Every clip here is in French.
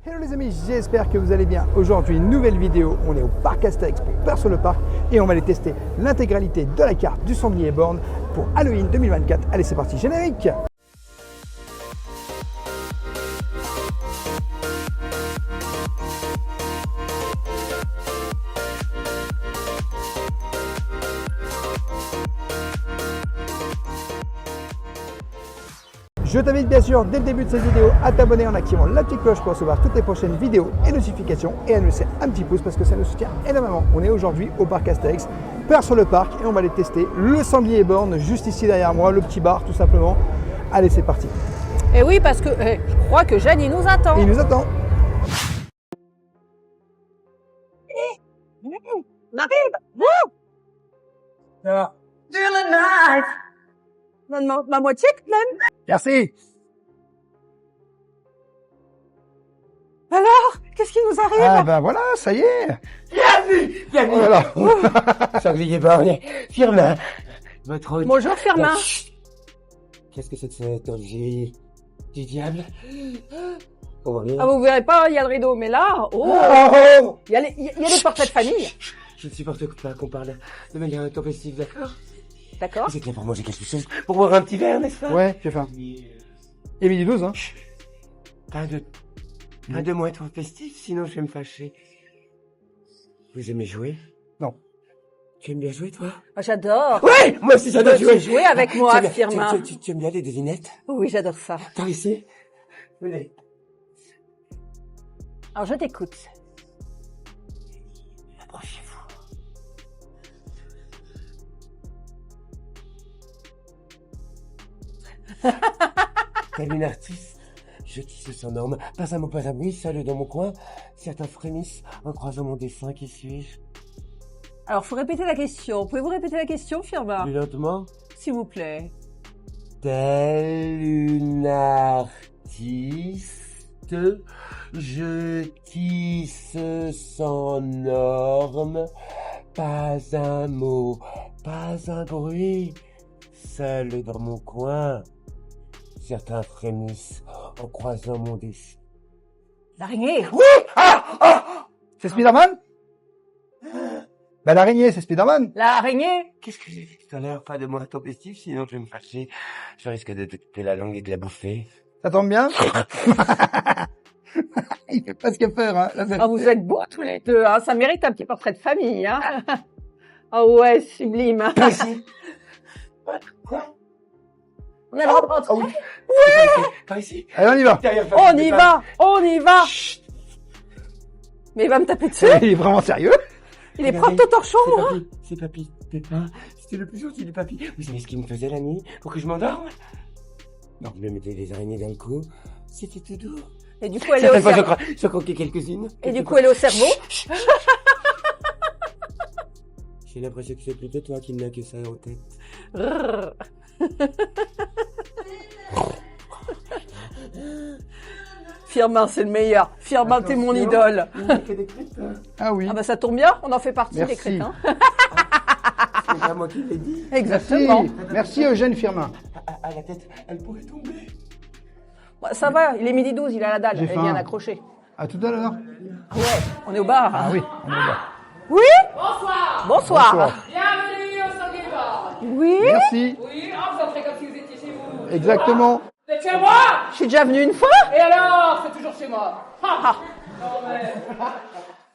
Hello les amis, j'espère que vous allez bien. Aujourd'hui, une nouvelle vidéo. On est au parc Astérix pour Peur sur le parc et on va aller tester l'intégralité de la carte du sanglier borgne pour Halloween 2024. Allez, c'est parti, générique! Je t'invite bien sûr dès le début de cette vidéo à t'abonner en activant la petite cloche pour recevoir toutes les prochaines vidéos et notifications et à nous laisser un petit pouce parce que ça nous soutient énormément. On est aujourd'hui au parc Astérix, Peur sur le parc et on va aller tester le sanglier borgne juste ici derrière moi, le petit bar tout simplement. Allez, c'est parti. Et oui, parce que je crois que Jeanne, il nous attend. Il nous attend. Ma moitié même. Merci. Alors, qu'est-ce qui nous arrive? Ah ben voilà, ça y est. Bienvenue, bienvenue. Voilà. Sanglier borgne, Firmin, votre hôte. Bonjour Firmin. Chut. Qu'est-ce que c'est que cet objet du diable? On voit rien. Ah, vous verrez pas, il y a le rideau, mais là, Oh, il y a des portraits de famille. Je ne supporte pas qu'on parle de manière intempestive, d'accord? D'accord. Vous êtes là pour manger quelque chose, pour boire un petit verre, n'est-ce pas? Ouais, j'ai faim. Et midi 12, hein. Pas de moins trop festif, sinon je vais me fâcher. Vous aimez jouer? Non. Tu aimes bien jouer, toi? Ah, j'adore. Ouais, moi aussi j'adore jouer. Jouer avec moi, Tu aimes bien- Firmin. tu aimes bien les devinettes? Oui, j'adore ça. Par ici? Venez. Alors, je t'écoute. Approchez-vous. Telle une artiste, je tisse sans norme, pas un mot, pas un bruit, seul dans mon coin. Certains frémissent en croisant mon dessin, qui suis-je? Alors, faut répéter la question. Pouvez-vous répéter la question, Firmin? Plus lentement. S'il vous plaît. Telle une artiste, je tisse sans norme, pas un mot, pas un bruit, seul dans mon coin. Certains frémissent en croisant mon dessin. L'araignée. C'est Spider-Man? Ben l'araignée, c'est Spider-Man. L'araignée. Qu'est-ce que j'ai dit tout à l'heure? Pas de mots intempestifs, sinon je vais me fâcher. Je risque de te couper la langue et de la bouffer. Ça tombe bien. Il fait presque peur, hein. Là, Ah, vous êtes beaux tous les deux, hein. Ça mérite un petit portrait de famille, hein. Ah ouais, sublime. Par ici. Quoi? On a le droit de rentrer. Oh oui. Oui. Par ici. Allez, on y va. Derrière, On y va, on y va. Chut. Mais il va me taper dessus. Il est vraiment sérieux. Il est Regardez, propre au torchon, hein. C'est papy, Pépin. C'était le plus gentil des papy. Vous savez ce qu'il me faisait la nuit pour que je m'endorme? Non. Il me mettait des araignées dans le cou. C'était tout doux. Et du coup, elle est au Certaines fois, cerveau. j'en croquais quelques-unes. Et du coup, elle est au cerveau. J'ai l'impression que c'est plutôt toi qui n'as que ça en tête. Rrrr. Firmin, c'est le meilleur. Firmin, t'es mon idole. Il m'a fait des crétins. Ah oui. Ah bah ça tombe bien, on en fait partie Merci. des crétins. C'est pas moi qui l'ai dit. Exactement. Merci Eugène Firmin. À la tête, elle pourrait tomber. Bah, ça va, il est midi 12, il a la dalle, J'ai elle est faim. bien accrochée. À tout à l'heure. Ah ouais, on est au bar. Ah oui, on est là. Oui. Bonsoir. Bonsoir. Bonsoir. Bienvenue au sanglier borgne. Oui. Merci. Oui, vous entrez comme si vous étiez chez vous. Exactement. Vous êtes chez moi? Je suis déjà venue une fois. Et alors, c'est toujours chez moi. Ah. Non mais...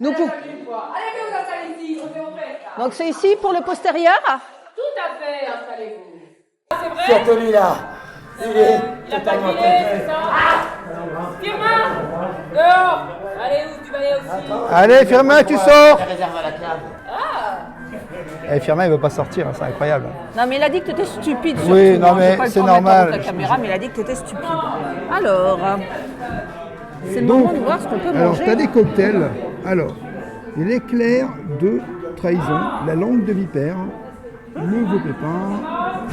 Nous Allez, pou- venez une fois. Allez, viens vous installer ici, on fait vos fêtes, là. Donc c'est ici pour le postérieur. Tout à fait, installez-vous. C'est vrai? C'est celui-là. Il est Il a pas totalement filé, c'est ça? Firmin! Dehors! Allez, ouvre du balai aussi. Allez Firmin, tu sors. La réserve à la cave. Eh, Firmin, il veut pas sortir, hein, c'est incroyable. Non mais il a dit que t'étais stupide. Surtout, Oui, non, hein. mais J'ai pas le c'est temps de mettre normal. en haut ta caméra, mais il a dit que t'étais stupide. Alors, c'est le Donc, moment de voir ce qu'on peut alors, manger. tu as des cocktails. Alors, l'éclair de trahison, la langue de vipère, le veau pépin,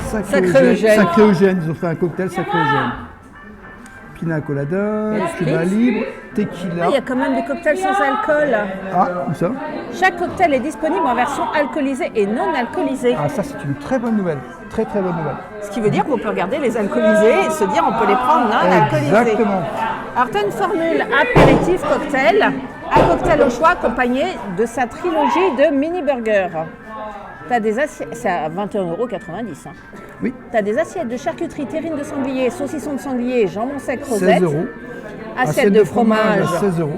Sacré Eugène. Sacré Eugène, ils ont fait un cocktail Sacré Eugène. Pina colada, Cuba spritz. libre, Ah, tequila. il y a quand même des cocktails sans alcool. Ah, où ça? Chaque cocktail est disponible en version alcoolisée et non alcoolisée. Ah, ça, c'est une très bonne nouvelle. Très, très bonne nouvelle. Ce qui veut dire qu'on peut regarder les alcoolisés et se dire on peut les prendre non alcoolisés. Exactement. Alors, tu as une formule apéritif cocktail, un cocktail au choix accompagné de sa trilogie de mini burgers. Tu as des assiettes, c'est à 21,90 €. Hein. Oui. Tu as des assiettes de charcuterie, terrine de sanglier, saucisson de sanglier, jambon sec, 16 rosette, €. assiette de fromage. À 16 €.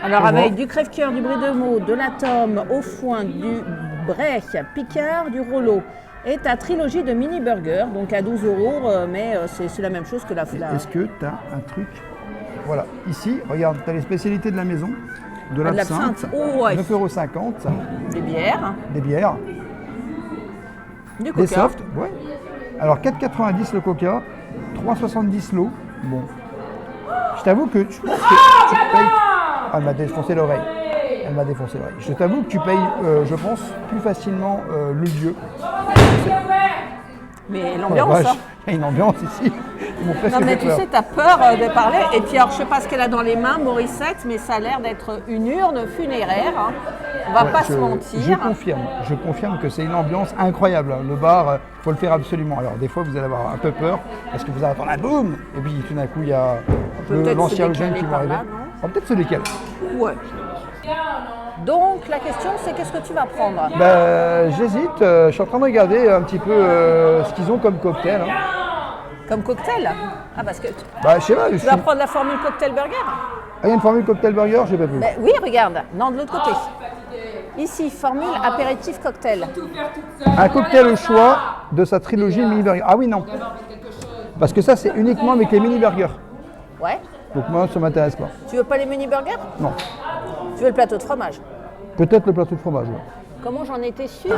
Alors Comment avec du crève-cœur, du brie de veau, de la tome, au foin, du bray, picard, du rollo. Et ta trilogie de mini burgers, donc à 12 €, mais c'est la même chose que la. Est-ce que tu as un truc? Voilà, ici, regarde, tu as les spécialités de la maison, de de l'absinthe, l'absinthe. Oh, ouais. 9,50 €, Des bières, des bières, du des coca. softs, ouais. Alors 4,90 € le coca, 3,70 € l'eau. Bon, je t'avoue que je pense que tu payes. Ah, elle m'a défoncé l'oreille. Elle m'a défoncé l'oreille. Je t'avoue que tu payes, je pense, plus facilement le lieu. Mais Oh, l'ambiance, la vache, hein. il y a une ambiance ici. Ils m'ont presque Non mais fait tu peur. sais, tu as peur de parler. Et puis alors, je sais pas ce qu'elle a dans les mains, Morissette, mais ça a l'air d'être une urne funéraire. Hein. On va Ouais, pas se je mentir. confirme que c'est une ambiance incroyable. Le bar, faut le faire absolument. Alors des fois, vous allez avoir un peu peur parce que vous allez attendre un boum et puis tout d'un coup, il y a peut peut-être l'ancien se jeune décaler qui va par arriver. là, non On va peut-être se décaler. Ouais. Donc la question c'est qu'est-ce que tu vas prendre? J'hésite. Je suis en train de regarder un petit peu ce qu'ils ont comme cocktail. Hein. Comme cocktail? Ah parce que tu Bah, je sais pas. vas prendre la formule cocktail burger? Ah, il y a une formule cocktail burger, j'ai pas vu. Ben, oui, regarde. Non, de l'autre côté. Ici, formule apéritif cocktail. Un cocktail au choix de sa trilogie mini burger. Ah oui, non. Parce que ça, c'est uniquement avec les mini burgers. Ouais. Donc moi, ça m'intéresse pas. Tu veux pas les mini burgers? Non. Tu veux le plateau de fromage? Peut-être le plateau de fromage. Ouais. Comment j'en étais sûre?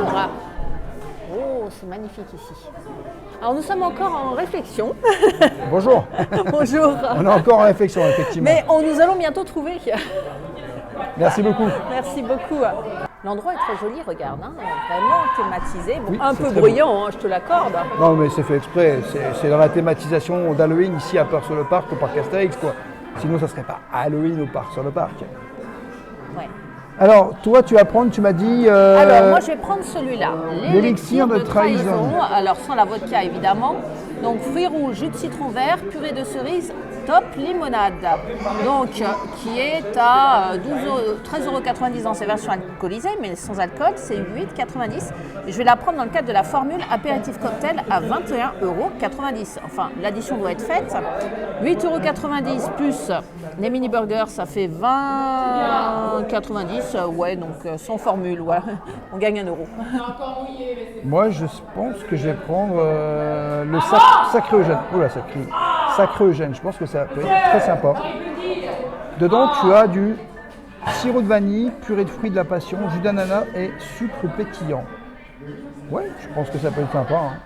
Oh, c'est magnifique ici. Alors nous sommes encore en réflexion. Bonjour. Bonjour. On est encore en réflexion, effectivement. Mais nous allons bientôt trouver. Merci beaucoup. Merci beaucoup. L'endroit est très joli, regarde, hein, vraiment thématisé. Bon, Oui, un c'est peu très bruyant, hein, je te l'accorde. Non, mais c'est fait exprès. C'est dans la thématisation d'Halloween ici à Peur-sur-le-Parc, au parc Astérix, quoi. Sinon, ça serait pas Halloween au parc sur le parc. Ouais. Alors, toi, tu vas prendre, tu m'as dit. Alors, moi, je vais prendre celui-là. L'élixir de trahison. Alors, sans la vodka, évidemment. Donc, fruits rouges, jus de citron vert, purée de cerise, top limonade. Donc, qui est à 13,90 € dans ses versions alcoolisées, mais sans alcool, c'est 8,90 €. Et je vais la prendre dans le cadre de la formule apéritif cocktail à 21,90 €. Enfin, l'addition doit être faite. 8,90 € plus les mini burgers, ça fait 20,90 €. Ouais, donc sans formule, ouais. On gagne 1 €. Moi, je pense que je vais prendre le sacré Eugène. Oula, ça crie. Sacré Eugène, je pense que ça peut être très sympa. Dedans, tu as du sirop de vanille, purée de fruits de la passion, jus d'ananas et sucre pétillant. Ouais, je pense que ça peut être sympa. Hein.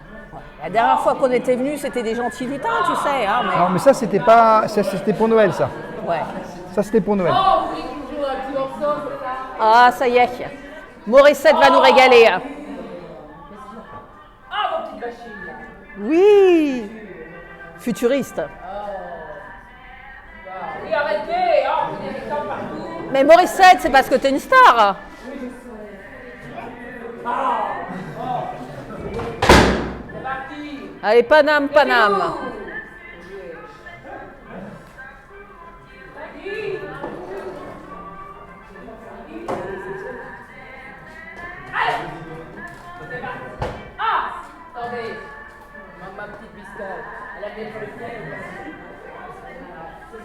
La dernière fois qu'on était venus, c'était des gentils lutins, tu sais. Hein, mais... Non, mais ça, c'était pas. Ça, c'était pour Noël, ça. Ouais. Ça, c'était pour Noël. Ah, ça y est. Morissette va nous régaler. Oui. Futuriste. Oui, arrêtez, oh, vous avez des temps partout. Mais Morissette, c'est parce que t'es une star. C'est parti. Allez, Paname, Paname. Ah, attendez. Ma petite biscotte. Elle a bien fait le faire.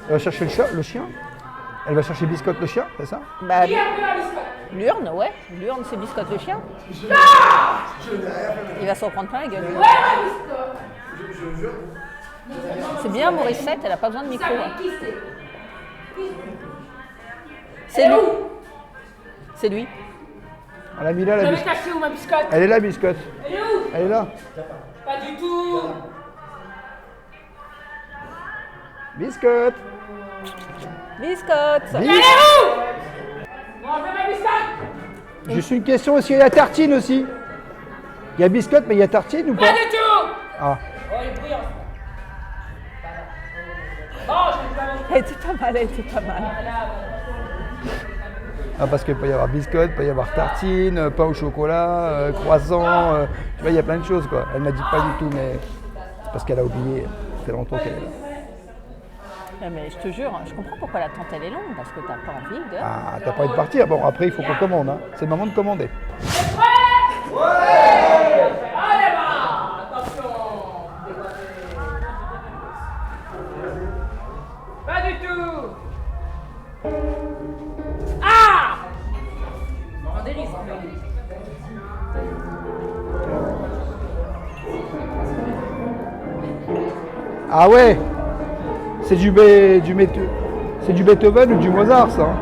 Elle va chercher le chien. Elle va chercher Biscotte le chien, c'est ça? Bah, Qui a pris la biscotte? l'urne, ouais. L'urne, c'est Biscotte le chien. Il va s'en prendre plein la gueule. Ouais, ma biscotte. C'est bien, Morissette, elle a pas besoin de micro. Ça, Hein. mais qui c'est? C'est lui. C'est lui. On l'a mis là, Je la vais biscotte. cacher où ma biscotte? Elle est là, Biscotte. Elle est où? Elle est là. Pas du tout. Biscotte. Biscotte. Elle est où? Bon, je veux ma biscotte. Juste une question, est-ce qu'il y a tartine aussi? Il y a Biscotte, mais il y a tartine ou pas? Pas du tout. Ah. Oh, il est bruyant. Bon, je vais pas Elle était pas mal, elle était pas mal. Ah, parce qu'il peut y avoir biscotte, il peut y avoir tartine, pain au chocolat, croissant, tu vois, il y a plein de choses, quoi. Elle m'a dit pas du tout, mais c'est parce qu'elle a oublié, ça fait longtemps qu'elle est là. Mais je te jure, je comprends pourquoi la tente elle est longue, parce que t'as pas envie de... Ah, t'as pas envie de partir. Bon, après, il faut qu'on commande. Hein. C'est le moment de commander. Allez, va. Attention. Pas du tout. Ah. On dérisque. Ah ouais. C'est du Beethoven ou du Mozart, ça. Hein.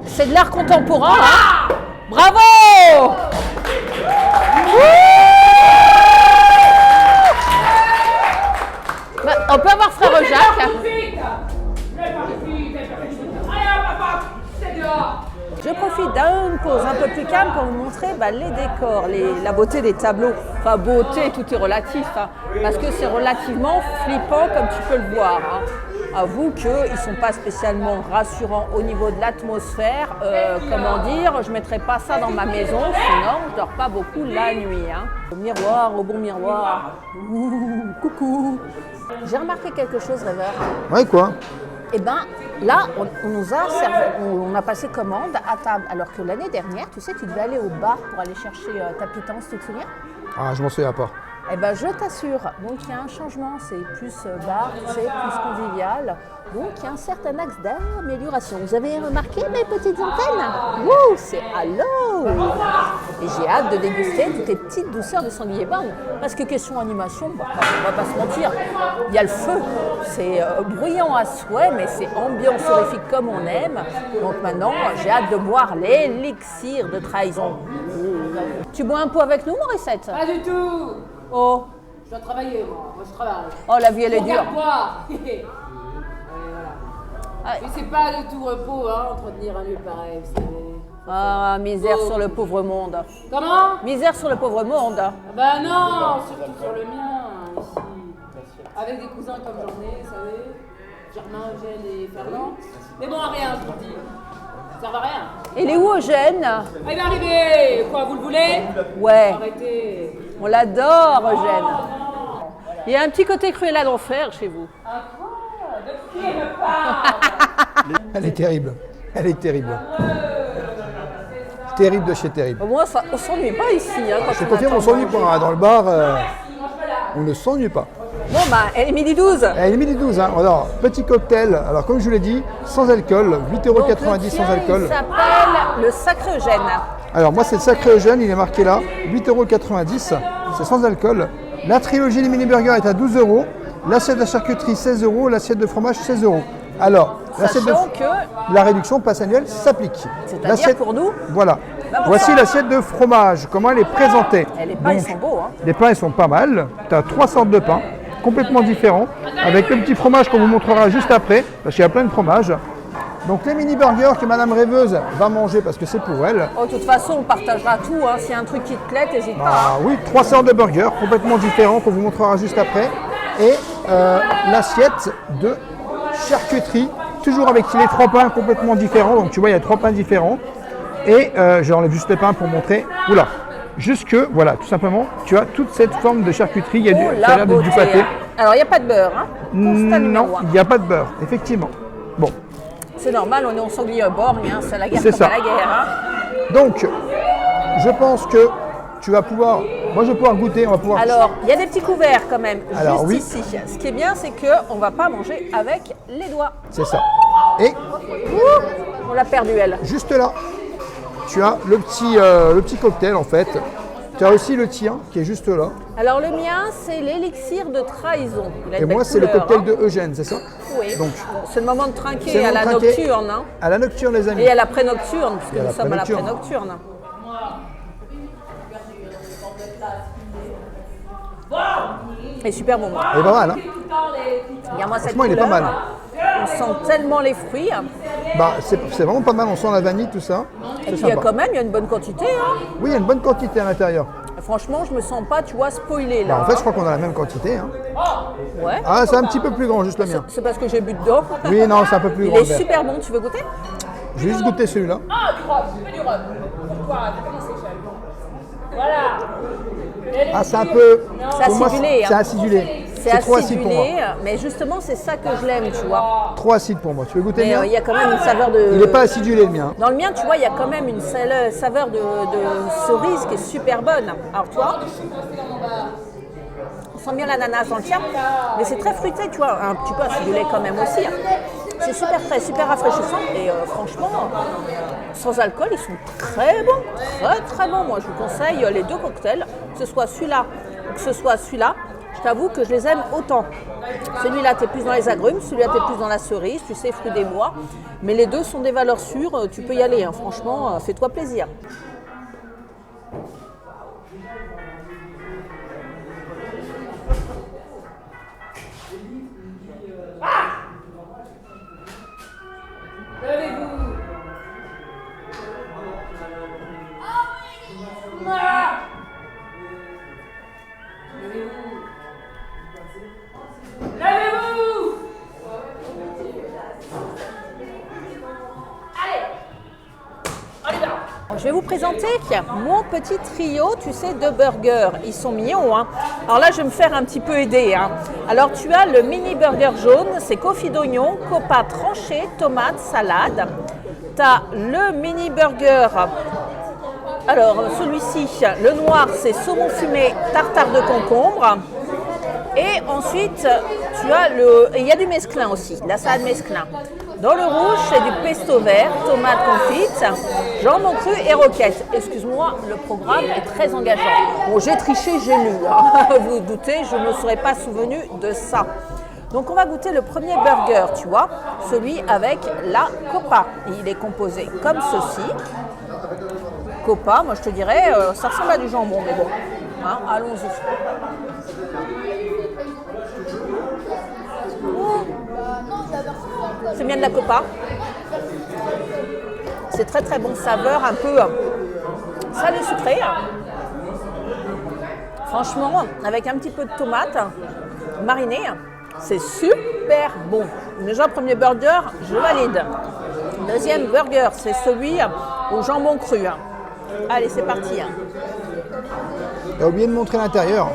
C'est de l'art contemporain, hein. Bravo. Bah, on peut avoir frère Jacques. Je profite d'une pause un peu plus calme pour vous montrer les décors, la beauté des tableaux. Enfin, beauté, tout est relatif, hein, parce que c'est relativement flippant comme tu peux le voir. Hein. Avoue qu'ils ne sont pas spécialement rassurants au niveau de l'atmosphère. Comment dire, je ne mettrai pas ça dans ma maison, sinon je ne dors pas beaucoup la nuit. Hein. Au miroir, au bon miroir. Ouh, coucou. J'ai remarqué quelque chose, rêveur. Ouais, quoi? Eh bien, là, on nous a servi, on a passé commande à table. Alors que l'année dernière, tu sais, tu devais aller au bar pour aller chercher ta pitance, tu te souviens? Ah, je m'en souviens pas. Eh bien, je t'assure. Donc, il y a un changement. C'est plus bar, tu sais, plus convivial. Donc, il y a un certain axe d'amélioration. Vous avez remarqué mes petites antennes? Wouh, c'est allô! Et j'ai hâte de déguster toutes les petites douceurs de Sanglier Bar. Parce que question animation, on va pas se mentir, il y a le feu. C'est bruyant à souhait, mais c'est ambiance horrifique comme on aime. Donc maintenant, j'ai hâte de boire l'élixir de trahison. Tu bois un pot avec nous, Morissette? Pas du tout. Oh, Je dois travailler, moi. Moi, je travaille. oh, la vie, elle est dure. Regarde-moi. Allez, voilà. Ah, Mais c'est pas du tout repos, hein, entretenir un lieu pareil, vous savez. ah, misère sur le pauvre monde. Comment? Misère sur le pauvre monde. Ah bah non, surtout sur le mien, ici. Avec des cousins comme j'en ai, vous savez. Germain, Eugène et Fernand. Mais bon, à rien, je vous dis. Ça sert à rien. Il est où, Eugène? Ah, il va arriver. Quoi, vous le voulez? Ouais, Arrêtez. on l'adore, Eugène. Il y a un petit côté cruel à l'enfer chez vous. Ah quoi? De qui elle me parle? Elle est terrible. Elle est terrible. Terrible de chez terrible. Au moins, ça, on s'ennuie pas ici. Hein, quand Je on confirme, attend on s'ennuie manger. pas. Hein. Dans le bar, on ne s'ennuie pas. Bon, elle est midi 12. Elle est midi 12. Hein. Alors, petit cocktail. Alors, comme je vous l'ai dit, sans alcool, 8,90 € sans alcool. Il s'appelle le Sacré Eugène. Alors, moi, c'est le Sacré Eugène. Il est marqué là. 8,90 €. C'est sans alcool. La trilogie des mini-burgers est à 12 €. L'assiette de la charcuterie, 16 €. L'assiette de fromage, 16 €. Alors, l'assiette de... Sachant que, la réduction passe annuelle s'applique. c'est-à-dire L'assiette- pour nous, Voilà. 20%. Voici l'assiette de fromage, comment elle est présentée. les pains, ils Donc, sont beaux. Hein. les pains, ils sont pas mal. Tu as 3 sortes de pains, complètement différents, avec le petit fromage qu'on vous montrera juste après, parce qu'il y a plein de fromages. Donc les mini-burgers que Madame Rêveuse va manger parce que c'est pour elle. Oh, de toute façon, on partagera tout. Hein. S'il y a un truc qui te plaît, n'hésite pas. Ah oui, 3 sortes de burgers, complètement différents, qu'on vous montrera juste après. Et l'assiette de charcuterie, toujours avec les 3 pains complètement différents. Donc tu vois, il y a 3 pains différents. Et j'enlève juste le pain pour montrer. Oula, jusque, voilà, tout simplement, tu as toute cette forme de charcuterie. Il y a Oh, ça a la l'air d'être du beauté. pâté. Alors, il n'y a pas de beurre. Hein. Constat numéro Non, un. il n'y a pas de beurre, effectivement. Bon, C'est normal, on est en sanglier à bord. Hein. C'est la guerre C'est comme ça. à la guerre. Hein. donc, je pense que tu vas pouvoir, moi je vais pouvoir goûter, on va pouvoir... Alors, il y a des petits couverts quand même, Alors, juste oui. ici. Ce qui est bien, c'est qu'on ne va pas manger avec les doigts. C'est ça. Et On l'a perdu, elle. juste là, tu as le petit cocktail en fait. Tu as aussi le tien qui est juste là. Alors, le mien, c'est l'élixir de trahison. Il a Et une belle moi, c'est le couleur, cocktail hein. de Eugène, c'est ça? Oui. Donc, C'est le moment de c'est trinquer le à la moment de trinquer. nocturne. Hein. À la nocturne, les amis. Et à la pré-nocturne, puisque Et à nous la sommes à la pré-nocturne. pré-nocturne. Et super bon. Moi. Il est pas mal, hein? Regarde-moi cette Franchement, il est pas couleur. mal. On sent tellement les fruits. Bah, c'est vraiment pas mal, on sent la vanille, tout ça. Et C'est puis, il y a sympa. quand même, il y a une bonne quantité. Hein. Oui, il y a une bonne quantité à l'intérieur. Franchement, je me sens pas, tu vois, spoilé là. Bah, en fait, je crois qu'on a la même quantité. Hein. Ouais. Ah, c'est un petit peu plus grand, juste le mien. C'est parce que j'ai bu dedans. Oui, non, c'est un peu plus Il grand. est le verre. super bon, tu veux goûter? Je vais juste goûter celui-là. Ah, du rhum, fais du rhum. Pour toi, t'as commencé, Seychelles. Voilà. Ah, c'est un peu. C'est pour moi, acidulé, C'est hein. acidulé. C'est trop acide pour moi. acidulé, mais justement, c'est ça que je l'aime, tu vois. Trop acide pour moi. Tu veux goûter Mais le mien il y a quand même une saveur de... Il n'est pas acidulé le mien. Dans le mien, tu vois, il y a quand même une saveur de cerise qui est super bonne. Alors, toi, on sent bien l'ananas dans le tien, mais c'est très fruité, tu vois, un petit peu acidulé quand même aussi. C'est super frais, super rafraîchissant et franchement, sans alcool, ils sont très bons, très très bons. Moi, je vous conseille les deux cocktails, que ce soit celui-là ou que ce soit celui-là. Je t'avoue que je les aime autant. Celui-là, tu es plus dans les agrumes, celui-là, tu es plus dans la cerise, tu sais, fruits des bois. Mais les deux sont des valeurs sûres, tu peux y aller, hein. Franchement, fais-toi plaisir. Levez-vous. Levez-vous. Allez. On y va. Je vais vous présenter mon petit trio, tu sais, de burgers. Ils sont mignons, hein. Alors là, je vais me faire un petit peu aider, hein. Alors, tu as le mini burger jaune, c'est confit d'oignon, copa tranché, tomate, salade. Tu as le mini burger. Alors, celui-ci, le noir, c'est saumon fumé, tartare de concombre. Et ensuite, tu as il y a du mesclin aussi, la salade mesclin. Dans le rouge, c'est du pesto vert, tomate confite, jambon cru et roquette. Excuse-moi, le programme est très engageant. Bon, j'ai triché, j'ai lu. Hein. Vous vous doutez, je ne me serais pas souvenu de ça. Donc, on va goûter le premier burger, tu vois, celui avec la copa. Il est composé comme ceci. Copa, moi je te dirais, ça ressemble à du jambon, mais bon, hein, allons-y. C'est bien de la copa. C'est très très bon, saveur un peu salé sucré. Franchement, avec un petit peu de tomate marinée, c'est super bon. Déjà, premier burger, je valide. Deuxième burger, c'est celui au jambon cru. Allez, c'est parti. Tu as oublié de montrer l'intérieur.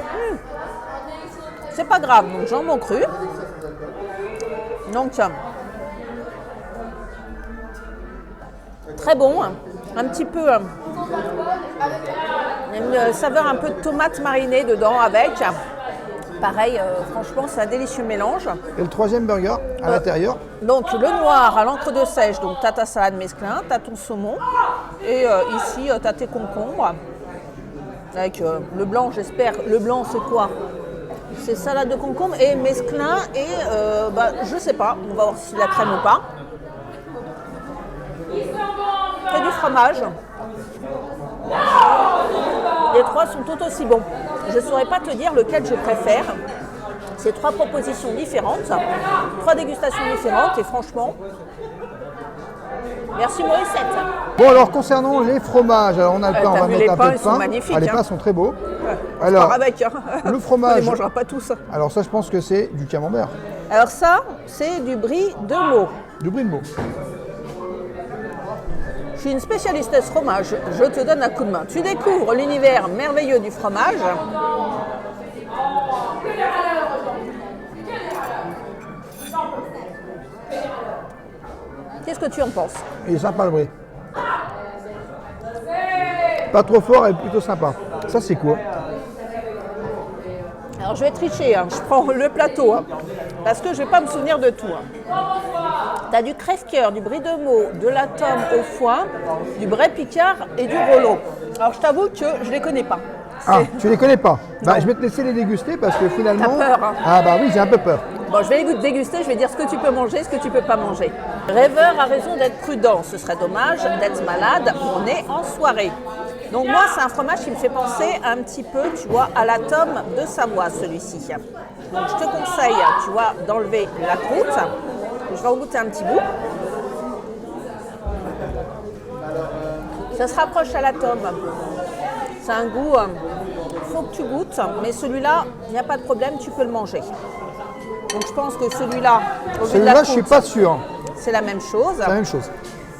C'est pas grave, donc jambon cru. Donc, très bon, un petit peu, une saveur un peu de tomate marinée dedans avec. Pareil, franchement, c'est un délicieux mélange. Et le troisième burger à l'intérieur. Donc, le noir à l'encre de sèche, donc tu as ta salade mesclin, tu as ton saumon. Et ici, tu as tes concombres. Avec le blanc, j'espère. Le blanc, c'est quoi? C'est salade de concombre et mesclin et je sais pas, on va voir si c'est de la crème ou pas. Et du fromage. Les trois sont tout aussi bons. Je ne saurais pas te dire lequel je préfère. C'est trois propositions différentes, trois dégustations différentes et franchement, merci Morissette. Bon alors concernant les fromages, alors on a le pain, on va mettre un peu de ils sont pain. magnifiques, Ah, les hein. pains sont très beaux. On Alors, part avec. Hein. le On fromage. les mangera pas tous. Alors ça je pense que c'est du camembert, Alors ça, c'est du brie de Meaux. du brie de Meaux. Je suis une spécialiste de ce fromage, je te donne un coup de main. Tu découvres l'univers merveilleux du fromage. Qu'est-ce que tu en penses? Il est sympa le brie. Pas trop fort et plutôt sympa. Ça c'est quoi? Alors je vais tricher, hein. Je prends le plateau, hein, parce que je ne vais pas me souvenir de tout. Hein. Tu as du crève-cœur, du brie de Meaux, de la tome au foin, du bray picard et du rollo. Alors je t'avoue que je ne les connais pas. Ah, tu les connais pas? Bah, je vais te laisser les déguster parce que finalement... T'as peur, hein? Ah bah oui, j'ai un peu peur. Bon, je vais les déguster, je vais dire ce que tu peux manger, ce que tu peux pas manger. Rêveur a raison d'être prudent, ce serait dommage d'être malade, on est en soirée. Donc moi, c'est un fromage qui me fait penser un petit peu, tu vois, à la tome de Savoie, celui-ci. Donc je te conseille, tu vois, d'enlever la croûte. Je vais en goûter un petit bout. Ça se rapproche à la tome. C'est un goût, faut que tu goûtes, mais celui-là, il n'y a pas de problème, tu peux le manger. Donc je pense que celui-là, au vu de la Celui-là, je suis croûte, pas sûr. c'est la même chose. C'est la même chose.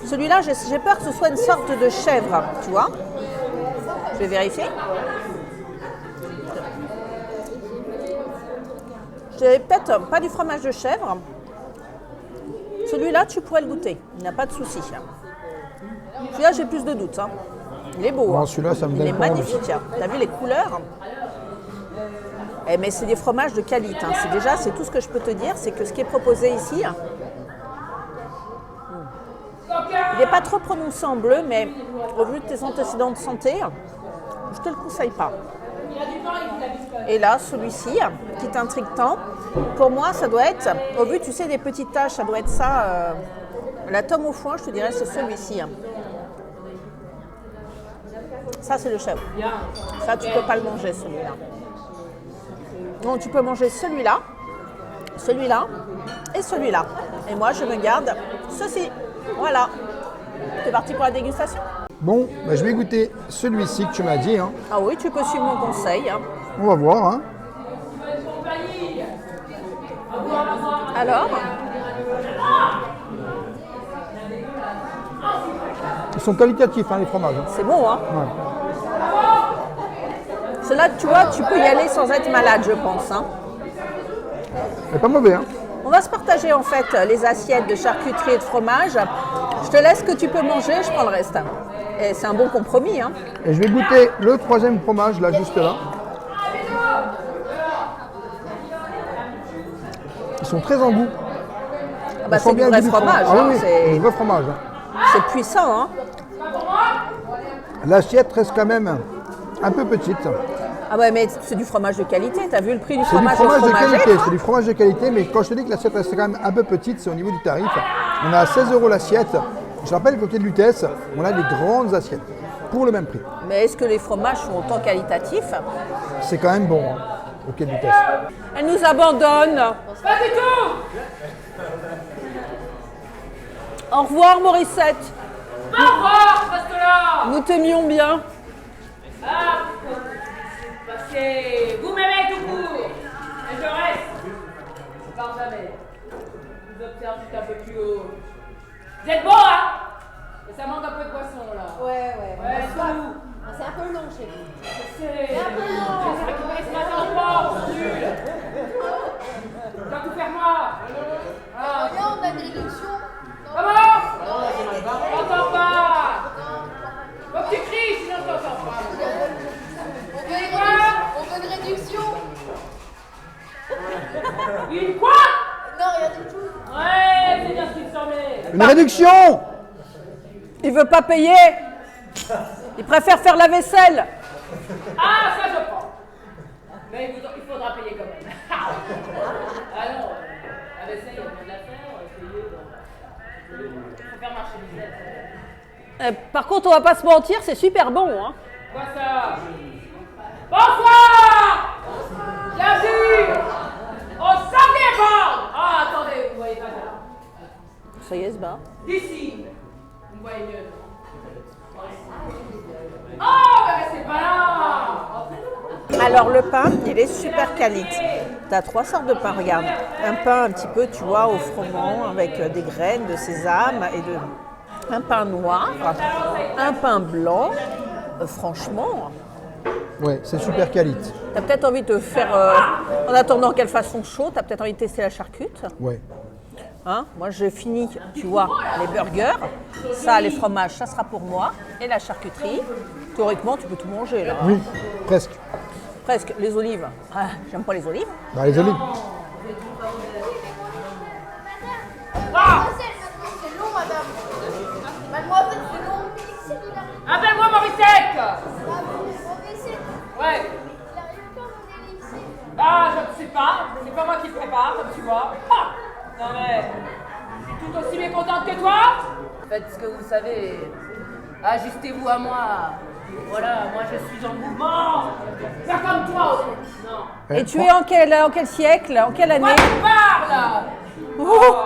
Celui-là, j'ai peur que ce soit une sorte de chèvre, tu vois. Je vais vérifier. J'ai peut-être pas du fromage de chèvre. Celui-là, tu pourrais le goûter. Il n'y a pas de souci. Celui-là, j'ai plus de doutes. Hein. Il est beau. Non, hein. celui-là, ça me Il donne est pas envie. magnifique. Hein. Tu as vu les couleurs? Mais c'est des fromages de qualité. Hein. C'est tout ce que je peux te dire. C'est que ce qui est proposé ici, il n'est pas trop prononcé en bleu, mais au vu de tes antécédents de santé, je ne te le conseille pas. Et là, celui-ci, qui t'intrigue tant, pour moi, ça doit être, au vu, tu sais, des petites taches, ça doit être ça. La tome au foin, je te dirais, c'est celui-ci. Ça, c'est le chèvre. Ça, tu ne peux pas le manger, celui-là. Non, tu peux manger celui-là, celui-là et celui-là. Et moi, je me garde ceci. Voilà. C'est parti pour la dégustation? Bon, bah, je vais goûter celui-ci que tu m'as dit. Hein. Ah oui, tu peux suivre mon conseil. Hein. On va voir. Hein. Alors? Ils sont qualitatifs, hein, les fromages. Hein. C'est bon, hein? Ouais. Cela, tu vois, tu peux y aller sans être malade, je pense. Hein. C'est pas mauvais. Hein. On va se partager en fait les assiettes de charcuterie et de fromage. Je te laisse ce que tu peux manger, je prends le reste. Et c'est un bon compromis. Hein. Et je vais goûter le troisième fromage, là, juste là. Ils sont très en goût. Ah bah, On sent c'est du bien vrai le goût du fromage. Ah Hein, oui, c'est du vrai fromage. Hein. puissant. Hein. L'assiette reste quand même un peu petite. Ah ouais, mais c'est du fromage de qualité. Tu as vu le prix du C'est du fromage fromage au de fromager? qualité, c'est du fromage de qualité, mais quand je te dis que l'assiette reste quand même un peu petite, c'est au niveau du tarif. On a à 16 € l'assiette. Je rappelle qu'au Quai de Lutèce, on a des grandes assiettes pour le même prix. Mais est-ce que les fromages sont autant qualitatifs? C'est quand même bon hein, au Quai de Lutèce. Elle nous abandonne. Pas du tout. Au revoir, Morissette. Au revoir, parce que là. Nous t'aimions bien. Ah, parce que vous m'aimez tout court. Et je reste. Je pars jamais. Je vous observe juste un peu plus haut. Vous êtes beau, hein? Mais ça manque un peu de poisson, là. Ouais. Ouais, tout. C'est un peu long chez vous. Je sais. J'ai récupéré ce matin en force, nul. Tu dois tout faire moi. Ah. Regarde, on a une réduction. Comment? Je t'entends pas. Faut que tu cries, sinon je t'entends pas. On veut une réduction. Une quoi? Non, rien du tout. Ouais, c'est bien ce qu'il me semblait. Une réduction! Il veut pas payer. Il préfère faire la vaisselle. Ah, ça je prends. Mais il faudra payer quand même. Ah non, la vaisselle, il y a bien de la faire, payer. Il faut faire marcher le business. Par contre, on va pas se mentir, c'est super bon. Hein. Quoi ça? Bonsoir! Bien vu! On s'en déborde! Ah, attendez, vous voyez pas là. Ça y est, se bat. D'ici, vous voyez mieux. Oh, mais restez pas là! Alors le pain, il est super qualité. Tu as 3 sortes de pain, regarde. Un pain un petit peu, tu vois, au froment avec des graines de sésame et un pain noir, un pain blanc. Franchement, Ouais, c'est super qualité. tu as peut-être envie de faire, en attendant qu'elle fasse son chaud, tu as peut-être envie de tester la charcute. Ouais. Hein, moi, j'ai fini, tu vois, les burgers. Ça, les fromages, ça sera pour moi. Et la charcuterie, théoriquement, tu peux tout manger, là. Oui, presque. Presque. Les olives. Ah, j'aime pas les olives. Bah, les olives. Mademoiselle, maintenant c'est long, madame. Mademoiselle, c'est long. C'est celui-là. Appelle-moi Morissette! Ah, mon essai. Ouais. Il arrive quand mon élixir. Ah, je ne sais pas. C'est pas moi qui le prépare, comme tu vois. Ah non mais, je suis tout aussi mécontente que toi. Faites ce que vous savez. Ajustez-vous à moi. Voilà, moi je suis en mouvement. Pas comme toi. Non. Et tu es en quel siècle? En quelle année? Moi tu parles. Oh.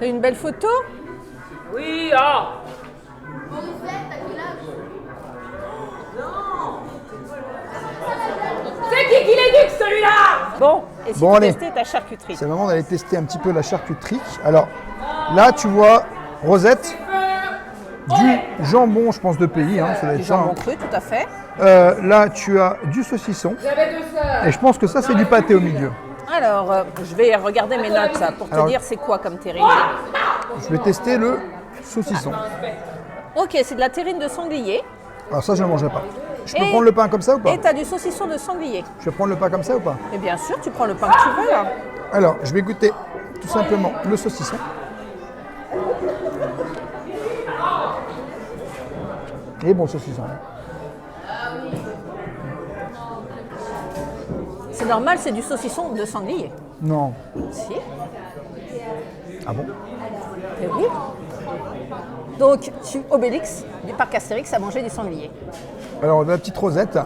T'as une belle photo? Oui, ah. Morissette, t'as quel âge? C'est qui l'éduque celui-là? Bon, et si Bon, tu allez. testais ta charcuterie? C'est le moment d'aller tester un petit peu la charcuterie. Alors, Là, tu vois, Rosette, du jambon, je pense, de pays, hein, ça doit être Du ça. jambon Hein. cru, tout à fait. Là, tu as du saucisson. J'avais 2 sœurs. Et je pense que ça, c'est du pâté au milieu. Alors, je vais regarder mes notes pour te Alors- dire c'est quoi comme terrine. Je vais tester le saucisson. Ok, c'est de la terrine de sanglier. Alors ça, je ne mangerai pas. Je peux Et- prendre le pain comme ça ou pas? Et tu as du saucisson de sanglier. Je vais prendre le pain comme ça ou pas? Et bien sûr, tu prends le pain que tu veux. Là. Alors, je vais goûter tout simplement le saucisson. Et bon saucisson. C'est normal, c'est du saucisson de sanglier. Non. Si. Ah bon? Eh oui. Donc, Obélix, du parc Astérix, a mangé du sanglier. Alors, de la petite Rosette.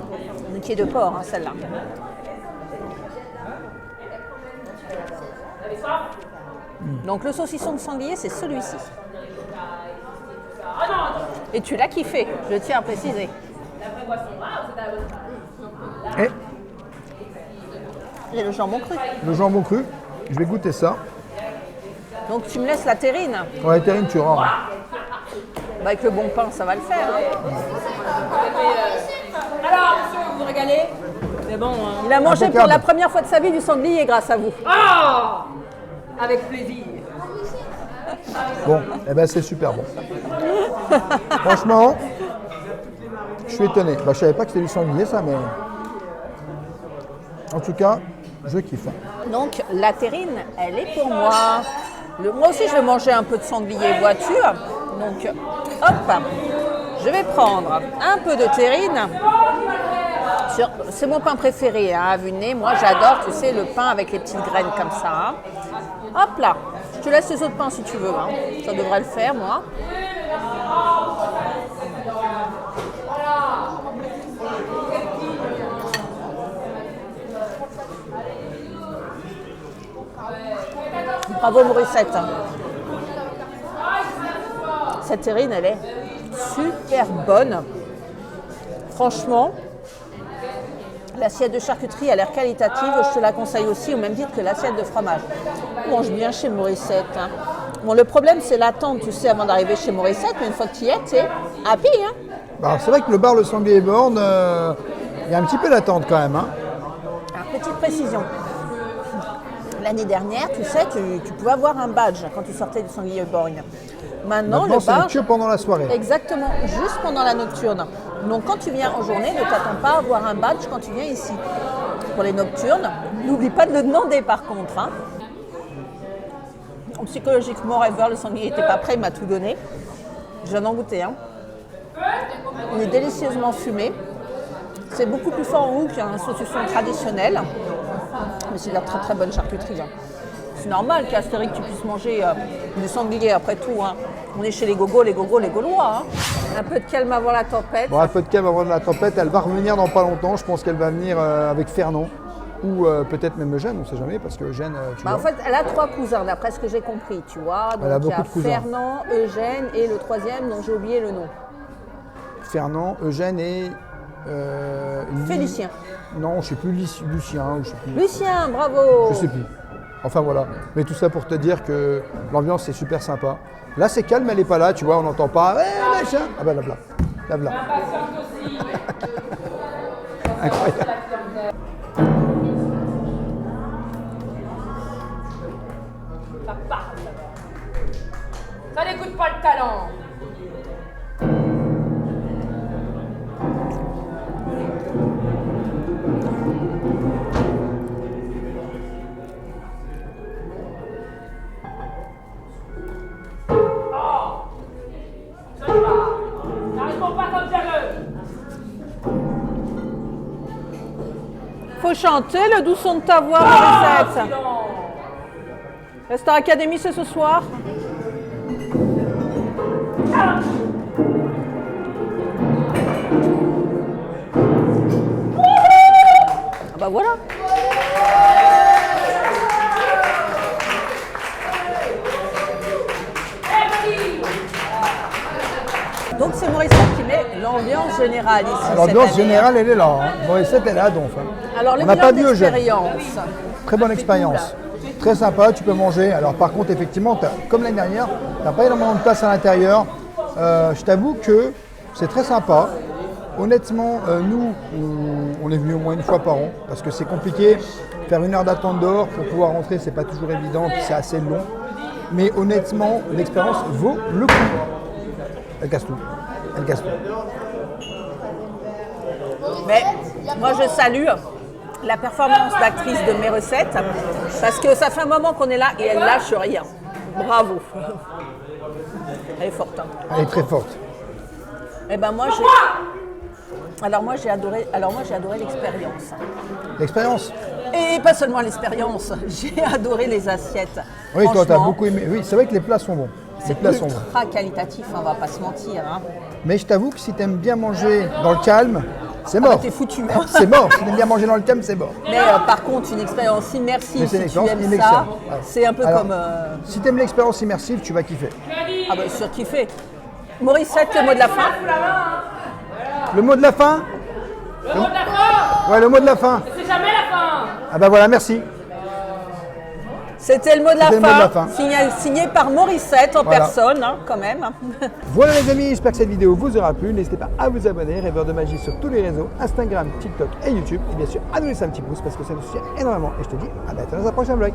Qui est de porc, hein, celle-là. Donc, le saucisson de sanglier, c'est celui-ci. Et tu l'as kiffé, je tiens à préciser. Et Et le jambon cru. le jambon cru. Je vais goûter ça. Donc, tu me laisses la terrine. Ouais, terrine, tu rends. Bah, avec le bon pain, ça va le faire. hein. Alors, monsieur, vous vous régalez? Mais bon, Il a mangé Impeccable. pour la première fois de sa vie du sanglier grâce à vous. Ah, avec plaisir. Bon, eh ben c'est super bon. Franchement, je suis étonné. Bah, je savais pas que c'était du sanglier ça, mais en tout cas, je kiffe. Donc, la terrine, elle est pour moi. Moi aussi, je vais manger un peu de sanglier, vois-tu. Donc, hop, je vais prendre un peu de terrine. C'est mon pain préféré, hein, à vue de nez. Moi, j'adore, tu sais, le pain avec les petites graines comme ça. Hein. Hop là, je te laisse les autres pains si tu veux. Hein. Ça devrait le faire, moi. Bravo, Morissette. Cette terrine, elle est super bonne. Franchement, l'assiette de charcuterie a l'air qualitative. Je te la conseille aussi, au même titre que l'assiette de fromage. On mange bien chez Morissette. Hein. Bon, le problème, c'est l'attente, tu sais, avant d'arriver chez Morissette. Mais une fois que tu y es, tu es happy. Hein. Bah, c'est vrai que le bar Le Sanglier Born, il y a un petit peu d'attente quand même. Hein. Alors, petite précision. L'année dernière, tu sais, tu pouvais avoir un badge quand tu sortais du Sanglier Borgne. Maintenant, Maintenant, le c'est badge... que pendant la soirée. Exactement, juste pendant la nocturne. Donc quand tu viens en journée, ne t'attends pas à avoir un badge quand tu viens ici. Pour les nocturnes, n'oublie pas de le demander par contre. Hein. Psychologiquement, Rêveur, le sanglier n'était pas prêt, il m'a tout donné. Je viens d'en goûter. Hein. Il est délicieusement fumé. C'est beaucoup plus fort en goût qu'un saucisson traditionnel. Mais c'est de la très très bonne charcuterie. Hein. C'est normal qu'à Astérix tu puisses manger du sanglier après tout. Hein. On est chez les gogos, les Gaulois. Hein. Un peu de calme avant la tempête. Bon, un peu de calme avant la tempête, elle va revenir dans pas longtemps. Je pense qu'elle va venir avec Fernand ou peut-être même Eugène, on ne sait jamais, parce que Eugène, tu En vois. fait, elle a 3 cousins, d'après ce que j'ai compris, tu vois. Donc Elle a il y beaucoup a de cousins. Fernand, Eugène et le troisième dont j'ai oublié le nom. Fernand, Eugène et Félicien. Non, je ne sais plus, Lucien, ou je sais plus. Lucien, bravo. Je sais plus. Enfin voilà. Mais tout ça pour te dire que l'ambiance est super sympa. Là c'est calme, elle n'est pas là, tu vois, on n'entend pas. Eh, machin. Ah bah là. Incroyable. Ça parle d'abord. Ça n'écoute pas le talent. Faut chanter le doux son de ta voix, Morissette. La Star Academy, c'est ce soir. Ah bah voilà. Donc c'est Morissette qui met l'ambiance générale ici. cette L'ambiance année. générale, elle est là. Hein. Morissette, elle est à donf. Hein. Alors le On n'a bilan pas vu Eugène. d'expérience. Très bonne expérience. Très sympa, tu peux manger. Alors par contre, effectivement, comme l'année dernière, tu n'as pas énormément de place à l'intérieur. Je t'avoue que c'est très sympa. Honnêtement, nous, on est venu au moins une fois par an parce que c'est compliqué. Faire 1 heure d'attente dehors pour pouvoir rentrer, c'est pas toujours évident, puis c'est assez long. Mais honnêtement, l'expérience vaut le coup. Elle casse tout. Elle casse tout. Mais moi, je salue la performance d'actrice de Mes Recettes parce que ça fait un moment qu'on est là et elle lâche rien. Bravo. Elle est forte. Hein. Elle est très forte. Eh ben moi, j'ai adoré l'expérience. L'expérience? Et pas seulement l'expérience, j'ai adoré les assiettes. Oui, toi, tu as Franchement, beaucoup aimé. Oui, c'est vrai que les plats sont bons. Les c'est plats sont bons. ultra qualitatif, on va pas se mentir. Hein. Mais je t'avoue que si tu aimes bien manger dans le calme, c'est Ah mort. bah, t'es foutu. Hein. C'est mort. Si tu aimes bien manger dans le calme, c'est mort. Mais par contre, une expérience Mais immersive, c'est une si tu expérience aimes immersive. ça, Ouais. c'est un peu Alors, comme... Si tu aimes l'expérience immersive, tu vas kiffer. Ah bah surkiffé. Mauricette, le mot de la fin. Le mot de la fin? Le mot de la fin. Ouais, le mot de la fin. C'est jamais la fin. Ah bah voilà, merci. C'était le mot de la C'était le mot de la fin. fin. Signé par Mauricette en Voilà. personne, hein, quand même. Voilà les amis, j'espère que cette vidéo vous aura plu. N'hésitez pas à vous abonner, Rêveur de Magie sur tous les réseaux, Instagram, TikTok et YouTube. Et bien sûr, à nous laisser un petit pouce parce que ça nous soutient énormément. Et je te dis à bientôt dans un prochain vlog.